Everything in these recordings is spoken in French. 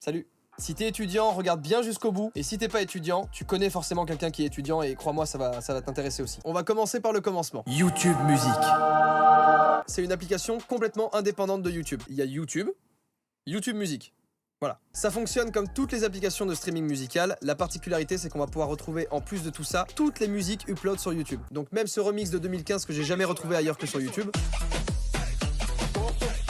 Salut. Si t'es étudiant, regarde bien jusqu'au bout. Et si t'es pas étudiant, tu connais forcément quelqu'un qui est étudiant et crois-moi, ça va t'intéresser aussi. On va commencer par le commencement. YouTube Music. C'est une application complètement indépendante de YouTube. Il y a YouTube, YouTube Music. Voilà. Ça fonctionne comme toutes les applications de streaming musical. La particularité, c'est qu'on va pouvoir retrouver, en plus de tout ça, toutes les musiques upload sur YouTube. Donc même ce remix de 2015 que j'ai jamais retrouvé ailleurs que sur YouTube,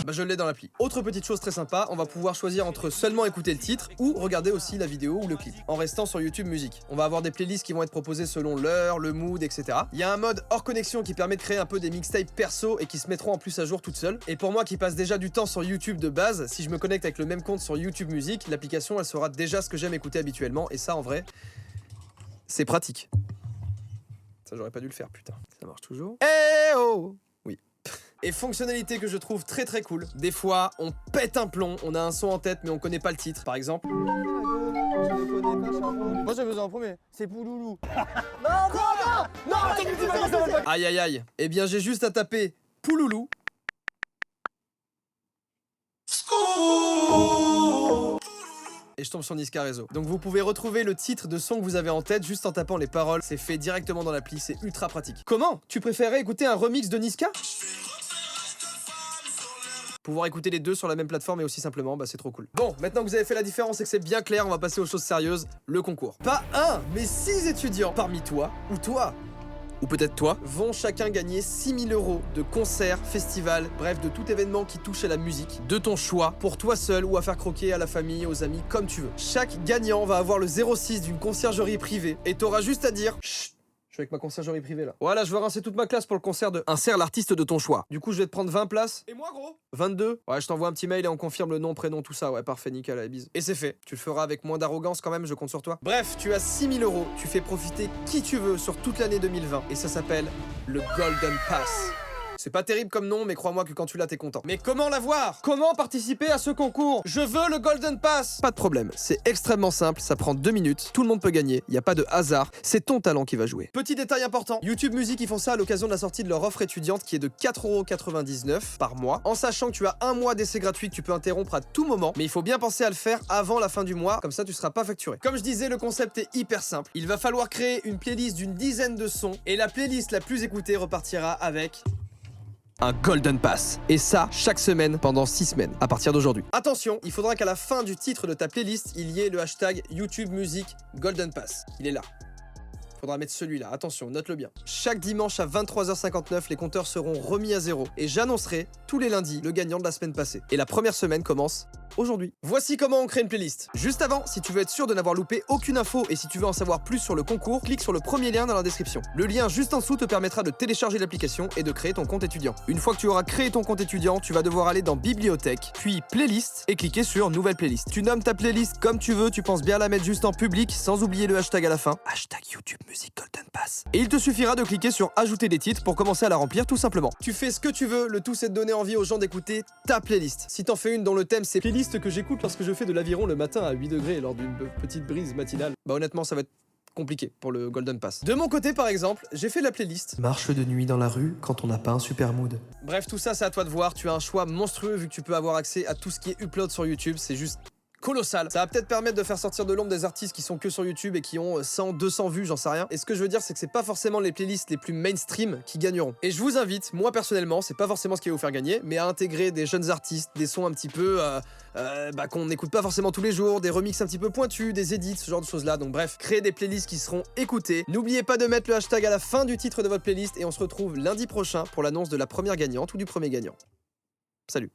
bah je l'ai dans l'appli. Autre petite chose très sympa, on va pouvoir choisir entre seulement écouter le titre ou regarder aussi la vidéo ou le clip, en restant sur YouTube Music. On va avoir des playlists qui vont être proposées selon l'heure, le mood, etc. Il y a un mode hors connexion qui permet de créer un peu des mixtapes perso et qui se mettront en plus à jour toutes seules. Et pour moi qui passe déjà du temps sur YouTube de base, si je me connecte avec le même compte sur YouTube Music, l'application elle saura déjà ce que j'aime écouter habituellement et ça en vrai, c'est pratique. Ça j'aurais pas dû le faire, putain. Ça marche toujours. Eh oh! Et fonctionnalité que je trouve très très cool. Des fois, on pète un plomb, on a un son en tête mais on connaît pas le titre, par exemple. Moi j'ai besoin en premier, c'est Pouloulou. Non, Aïe aïe aïe. Eh bien j'ai juste à taper Pouloulou. Et je tombe sur Niska Réseau. Donc vous pouvez retrouver le titre de son que vous avez en tête juste en tapant les paroles. C'est fait directement dans l'appli, c'est ultra pratique. Comment? Tu préférais écouter un remix de Niska? Pouvoir écouter les deux sur la même plateforme et aussi simplement, bah c'est trop cool. Bon, maintenant que vous avez fait la différence et que c'est bien clair, on va passer aux choses sérieuses, le concours. Pas un, mais 6 étudiants parmi toi, ou peut-être toi, vont chacun gagner 6 000 € de concerts, festivals, bref, de tout événement qui touche à la musique, de ton choix, pour toi seul ou à faire croquer à la famille, aux amis, comme tu veux. Chaque gagnant va avoir le 06 d'une conciergerie privée et t'auras juste à dire chut. Je suis avec ma conciergerie privée là. Voilà, je veux rincer toute ma classe pour le concert de Insère l'artiste de ton choix. Du coup, je vais te prendre 20 places. Et moi, gros 22. Ouais, je t'envoie un petit mail et on confirme le nom, prénom, tout ça. Ouais, parfait, nickel, allez, bise. Et c'est fait. Tu le feras avec moins d'arrogance quand même, je compte sur toi. Bref, tu as 6 000 €. Tu fais profiter qui tu veux sur toute l'année 2020. Et ça s'appelle le Golden Pass. C'est pas terrible comme nom, mais crois-moi que quand tu l'as, t'es content. Mais comment l'avoir? Comment participer à ce concours? Je veux le Golden Pass! Pas de problème, c'est extrêmement simple, ça prend 2 minutes, tout le monde peut gagner, y a pas de hasard, c'est ton talent qui va jouer. Petit détail important, YouTube Music, ils font ça à l'occasion de la sortie de leur offre étudiante qui est de 4,99 € par mois, en sachant que tu as un mois d'essai gratuit que tu peux interrompre à tout moment, mais il faut bien penser à le faire avant la fin du mois, comme ça tu seras pas facturé. Comme je disais, le concept est hyper simple, il va falloir créer une playlist d'une dizaine de sons, et la playlist la plus écoutée repartira avec un Golden Pass. Et ça, chaque semaine, pendant 6 semaines, à partir d'aujourd'hui. Attention, il faudra qu'à la fin du titre de ta playlist, il y ait le hashtag YouTube Music Golden Pass. Il est là. Faudra mettre celui-là, attention, note-le bien. Chaque dimanche à 23h59, les compteurs seront remis à zéro. Et j'annoncerai tous les lundis le gagnant de la semaine passée. Et la première semaine commence aujourd'hui. Voici comment on crée une playlist. Juste avant, si tu veux être sûr de n'avoir loupé aucune info et si tu veux en savoir plus sur le concours, clique sur le premier lien dans la description. Le lien juste en dessous te permettra de télécharger l'application et de créer ton compte étudiant. Une fois que tu auras créé ton compte étudiant, tu vas devoir aller dans Bibliothèque, puis Playlist et cliquer sur Nouvelle playlist. Tu nommes ta playlist comme tu veux, tu penses bien la mettre juste en public sans oublier le hashtag à la fin. Hashtag YouTube Music Golden Pass. Et il te suffira de cliquer sur Ajouter des titres pour commencer à la remplir tout simplement. Tu fais ce que tu veux, le tout c'est de donner envie aux gens d'écouter ta playlist. Si t'en fais une dont le thème c'est playlist que j'écoute lorsque je fais de l'aviron le matin à 8 degrés lors d'une petite brise matinale, bah honnêtement ça va être compliqué pour le Golden Pass. De mon côté par exemple, j'ai fait la playlist Marche de nuit dans la rue quand on n'a pas un super mood. Bref, tout ça c'est à toi de voir, tu as un choix monstrueux vu que tu peux avoir accès à tout ce qui est upload sur YouTube, c'est juste colossal. Ça va peut-être permettre de faire sortir de l'ombre des artistes qui sont que sur YouTube et qui ont 100, 200 vues, j'en sais rien. Et ce que je veux dire, c'est que c'est pas forcément les playlists les plus mainstream qui gagneront. Et je vous invite, moi personnellement, c'est pas forcément ce qui va vous faire gagner, mais à intégrer des jeunes artistes, des sons un petit peu qu'on n'écoute pas forcément tous les jours, des remixes un petit peu pointus, des edits, ce genre de choses là. Donc bref, créer des playlists qui seront écoutées. N'oubliez pas de mettre le hashtag à la fin du titre de votre playlist et on se retrouve lundi prochain pour l'annonce de la première gagnante ou du premier gagnant. Salut.